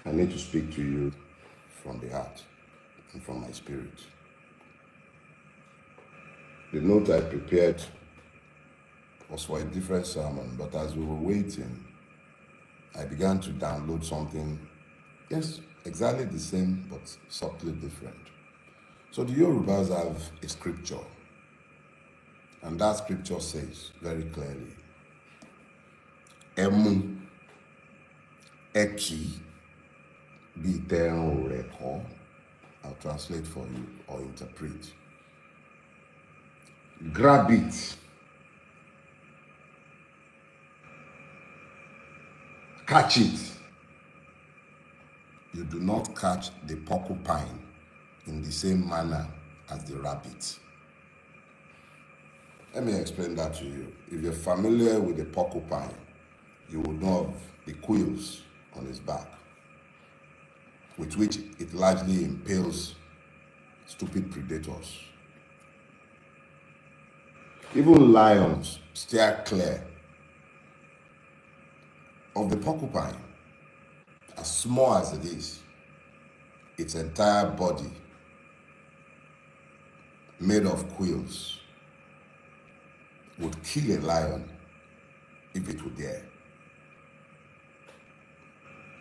I need to speak to you from the heart and from my spirit. The note I prepared was for a different sermon, but as we were waiting, I began to download something, yes, exactly the same, but subtly different. So the Yorubas have a scripture, and that scripture says very clearly, Emu, Eki, Biteran Oreko. I'll translate for you or interpret. Grab it. Catch it. You do not catch the porcupine in the same manner as the rabbit. Let me explain that to you. If you're familiar with the porcupine, you will know of the quills on its back, with which it largely impales stupid predators. Even lions steer clear of the porcupine. As small as it is, its entire body made of quills would kill a lion if it would dare.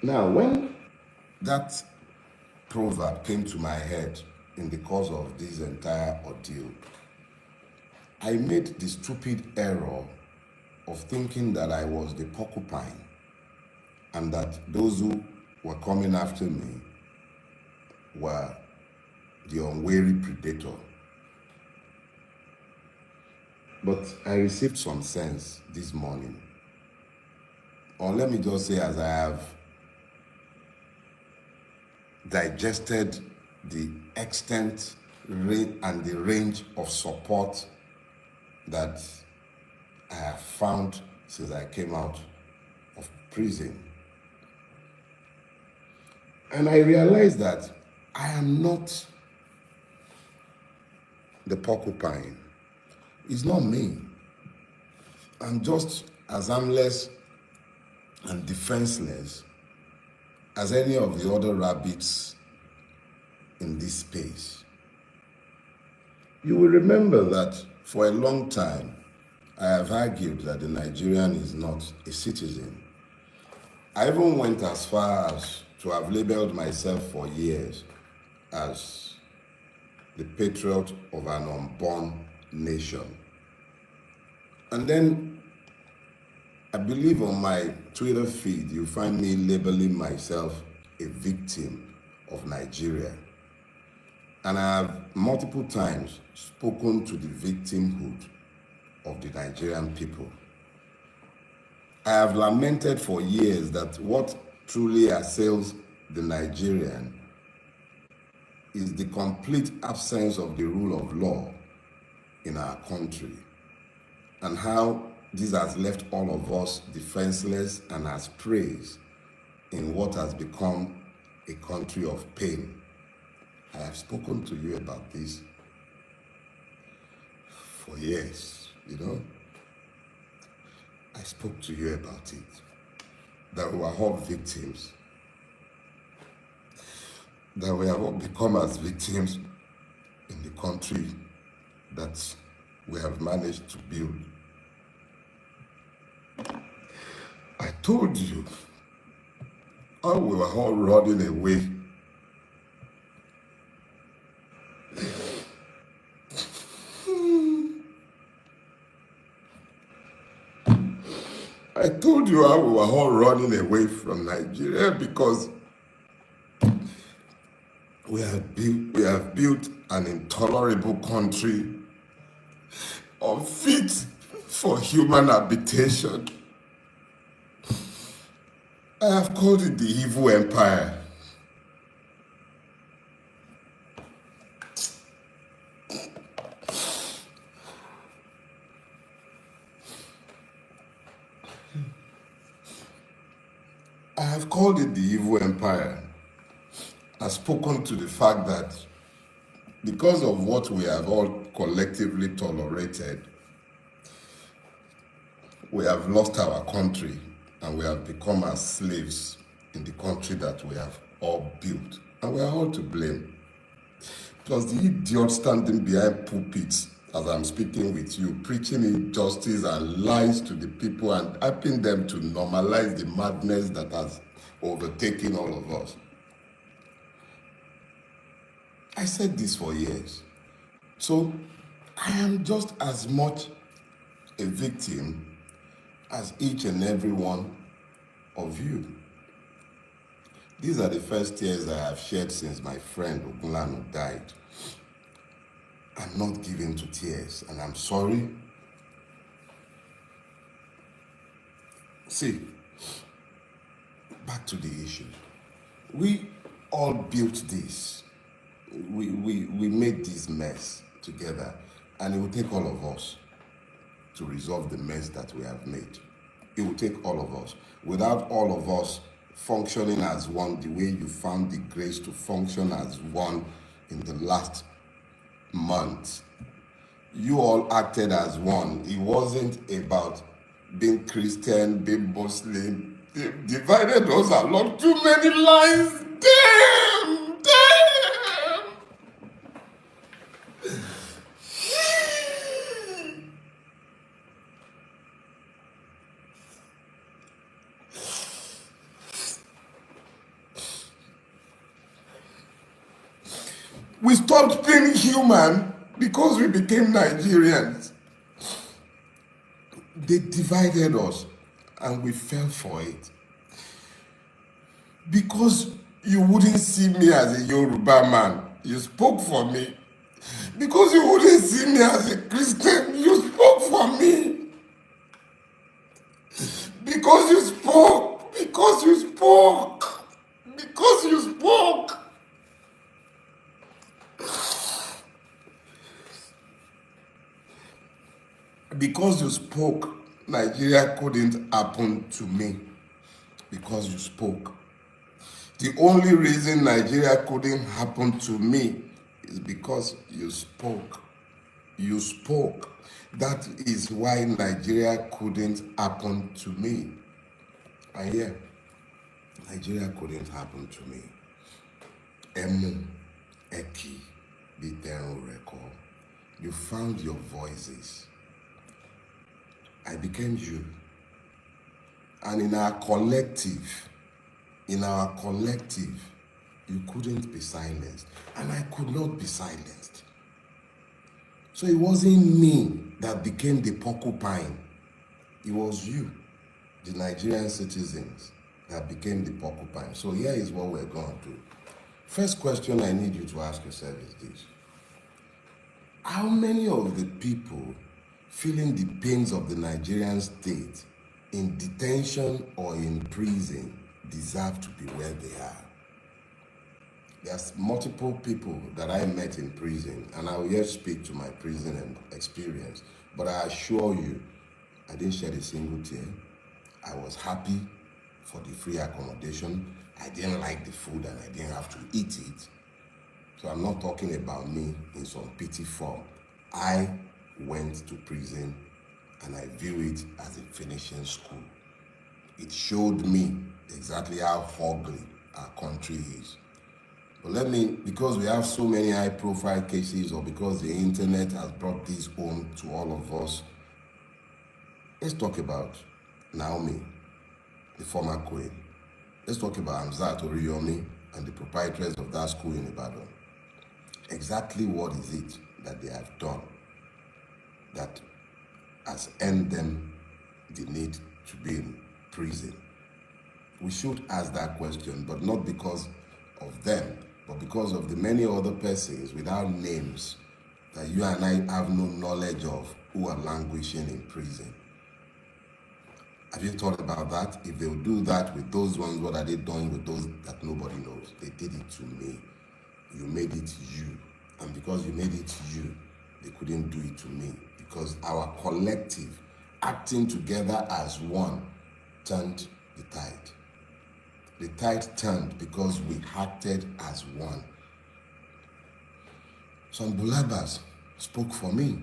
Now, when that proverb came to my head in the course of this entire ordeal, I made the stupid error of thinking that I was the porcupine and that those who were coming after me were the unwary predator. But I received some sense this morning. Or let me just say, as I have digested the extent and the range of support that I have found since I came out of prison. And I realized that I am not the porcupine. It's not me. I'm just as harmless and defenseless as any of the other rabbits in this space. You will remember that for a long time, I have argued that the Nigerian is not a citizen. I even went as far as to have labeled myself for years as the patriot of an unborn nation. And then I believe on my Twitter feed, you find me labeling myself a victim of Nigeria. And I have multiple times spoken to the victimhood of the Nigerian people. I have lamented for years that what truly assails the Nigerian is the complete absence of the rule of law in our country, and how this has left all of us defenseless and as praise in what has become a country of pain. I have spoken to you about this for years, you know. I spoke to you about it, that we are all victims, that we have all become as victims in the country that we have managed to build. I told you how we were all running away. I told you how we were all running away from Nigeria because we have built an intolerable country unfit for human habitation. I have called it the evil empire. I have called it the evil empire. I've spoken to the fact that because of what we have all collectively tolerated, we have lost our country and we have become as slaves in the country that we have all built. And we are all to blame. It was the idiot standing behind pulpits as I'm speaking with you, preaching injustice and lies to the people and helping them to normalize the madness that has overtaken all of us. I said this for years. So I am just as much a victim as each and every one of you. These are the first tears I have shed since my friend Ogunlanu died. I'm not given to tears, and I'm sorry. See, back to the issue. We all built this. We made this mess together, and it will take all of us to resolve the mess that we have made. It will take all of us. Without all of us functioning as one, the way you found the grace to function as one in the last month, you all acted as one. It wasn't about being Christian, being Muslim. They divided us along too many lines. Damn! We stopped being human because we became Nigerians. They divided us and we fell for it. Because you wouldn't see me as a Yoruba man, you spoke for me. Because you wouldn't see me as a Christian, you spoke for me. Because you spoke. Because you spoke. Because you spoke. Because you spoke, Nigeria couldn't happen to me. Because you spoke. The only reason Nigeria couldn't happen to me is because you spoke. You spoke. That is why Nigeria couldn't happen to me. And yeah, Nigeria couldn't happen to me. Emu, Eki, Bitero Reko. You found your voices. I became you. And in our collective, you couldn't be silenced. And I could not be silenced. So it wasn't me that became the porcupine. It was you, the Nigerian citizens, that became the porcupine. So here is what we're going to do. First question I need you to ask yourself is this. How many of the people feeling the pains of the Nigerian state in detention or in prison deserve to be where they are? There's multiple people that I met in prison, and I will yet speak to my prison experience. But I assure you, I didn't shed a single tear. I was happy for the free accommodation. I didn't like the food and I didn't have to eat it. So I'm not talking about me in some pity form. I went to prison and I view it as a finishing school. It showed me exactly how ugly our country is. But let me, because we have so many high-profile cases, or because the internet has brought this home to all of us, let's talk about Naomi, the former queen. Let's talk about Hamzat Oriyomi and the proprietors of that school in Ibadan. Exactly what is it that they have done that has earned them the need to be in prison? We should ask that question, but not because of them, but because of the many other persons without names that you and I have no knowledge of who are languishing in prison. Have you thought about that? If they would do that with those ones, what are they doing with those that nobody knows? They did it to me. You made it you. And because you made it you, they couldn't do it to me. Because our collective, acting together as one, turned the tide. The tide turned because we acted as one. Some Bulabas spoke for me.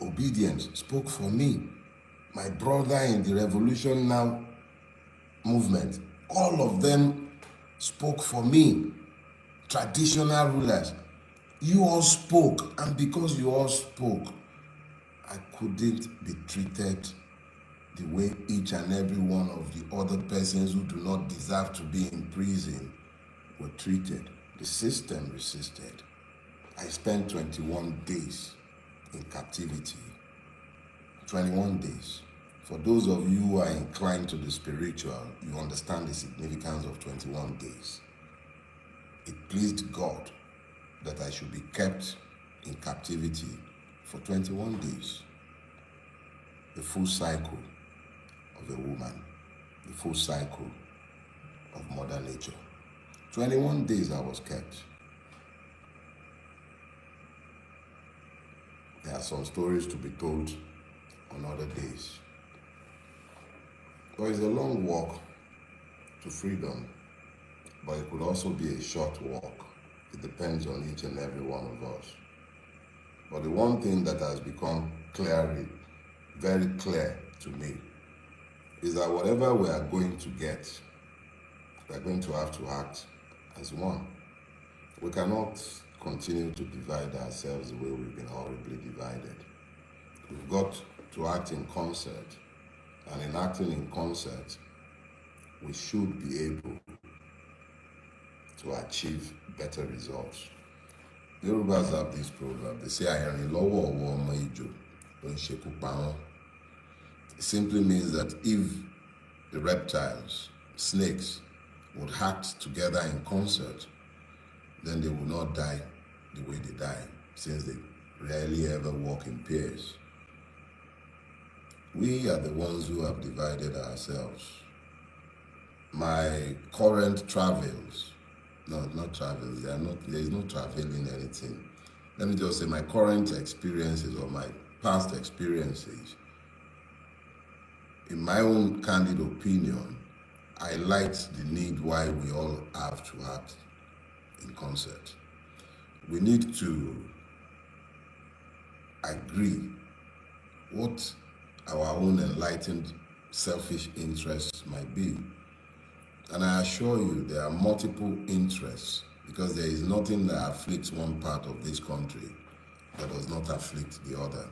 Obedience spoke for me. My brother in the revolution now movement, all of them spoke for me. Traditional rulers, you all spoke, and because you all spoke, I couldn't be treated the way each and every one of the other persons who do not deserve to be in prison were treated. The system resisted. I spent 21 days in captivity. 21 days. For those of you who are inclined to the spiritual, you understand the significance of 21 days. It pleased God that I should be kept in captivity for 21 days. The full cycle of a woman, the full cycle of Mother Nature. 21 days I was kept. There are some stories to be told on other days. But it's a long walk to freedom, but it could also be a short walk. It depends on each and every one of us. But the one thing that has become very clear to me, is that whatever we are going to get, we are going to have to act as one. We cannot continue to divide ourselves the way we've been horribly divided. We've got to act in concert, and in acting in concert, we should be able to achieve better results. Yorubas have this proverb, they say, "Ayẹ̀rìn lọ́wọ́ ọwọ́ ọmọ ejò ló ń ṣekú pa wọ́n." It simply means that if the reptiles, snakes, would act together in concert, then they would not die the way they die, since they rarely ever walk in pairs. We are the ones who have divided ourselves. My current travels, no, not travels, there is no traveling anything. Let me just say my current experiences or my past experiences, in my own candid opinion, highlights the need why we all have to act in concert. We need to agree what our own enlightened selfish interests might be. And I assure you there are multiple interests, because there is nothing that afflicts one part of this country that does not afflict the other.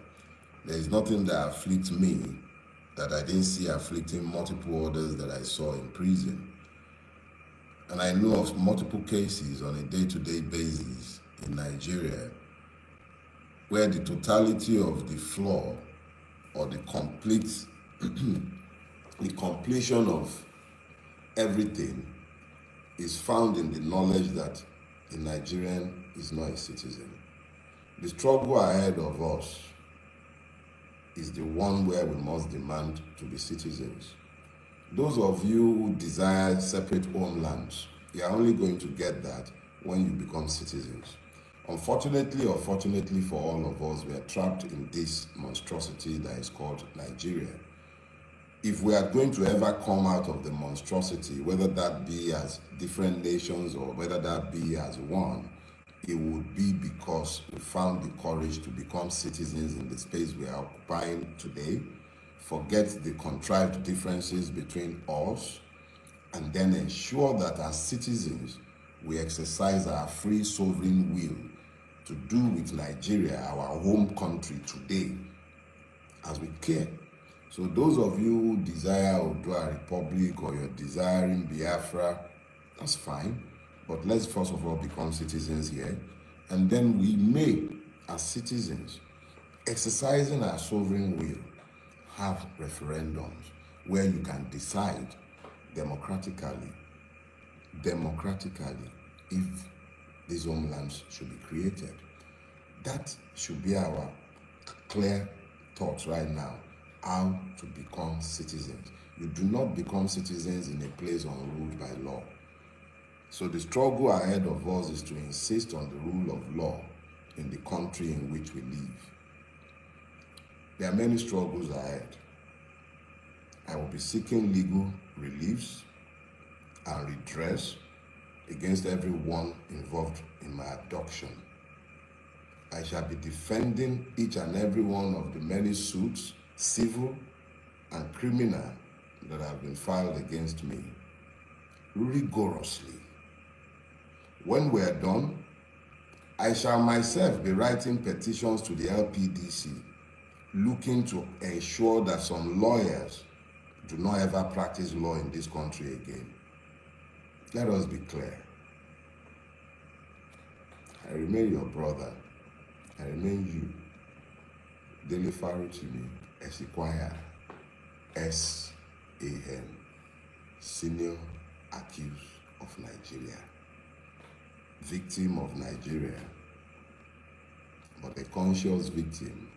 There is nothing that afflicts me that I didn't see afflicting multiple others that I saw in prison. And I know of multiple cases on a day-to-day basis in Nigeria where the totality of the flaw or the completion of everything is found in the knowledge that the Nigerian is not a citizen. The struggle ahead of us is the one where we must demand to be citizens. Those of you who desire separate homelands, you are only going to get that when you become citizens. Unfortunately or fortunately for all of us, we are trapped in this monstrosity that is called Nigeria. If we are going to ever come out of the monstrosity, whether that be as different nations or whether that be as one, it would be because we found the courage to become citizens in the space we are occupying today, forget the contrived differences between us, and then ensure that as citizens, we exercise our free sovereign will to do with Nigeria, our home country today, as we care. So those of you who desire Odua Republic or you're desiring Biafra, that's fine. But let's first of all become citizens here. And then we may, as citizens, exercising our sovereign will, have referendums where you can decide democratically, if these homelands should be created. That should be our clear thoughts right now, how to become citizens. You do not become citizens in a place unruled by law. So the struggle ahead of us is to insist on the rule of law in the country in which we live. There are many struggles ahead. I will be seeking legal reliefs and redress against everyone involved in my abduction. I shall be defending each and every one of the many suits, civil and criminal, that have been filed against me rigorously. When we are done, I shall myself be writing petitions to the LPDC, looking to ensure that some lawyers do not ever practice law in this country again. Let us be clear. I remain your brother. I remain you, Dele Farotimi, Esquire, S.A.N., senior accused of Nigeria, victim of Nigeria, but a conscious victim,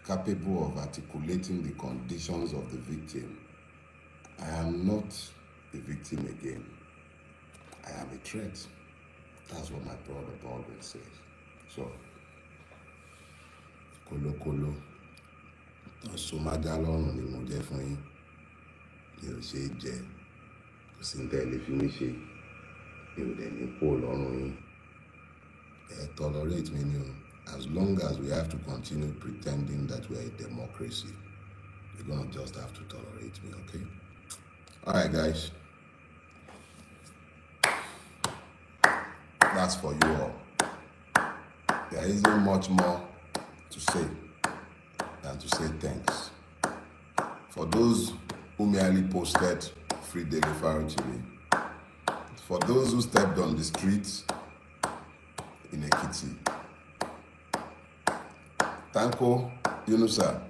capable of articulating the conditions of the victim. I am not a victim again. I am a threat. That's what my brother Baldwin says. So, kolo somagalon ni mo jẹ fún yín, mi ò ṣe jẹ, kò sí ní tẹ́lẹ̀ fi mí ṣe, mi ò dẹ̀ ní kó lọ́rùn yín. Tolerate me ni o. As long as we have to continue pretending that we are a democracy, you're gonna just have to tolerate me, okay? All right, guys. That's for you all. There isn't much more to say than to say thanks. For those who merely posted free Dele Farotimi, for those who stepped on the streets in Ekiti, Tanko Yunusa,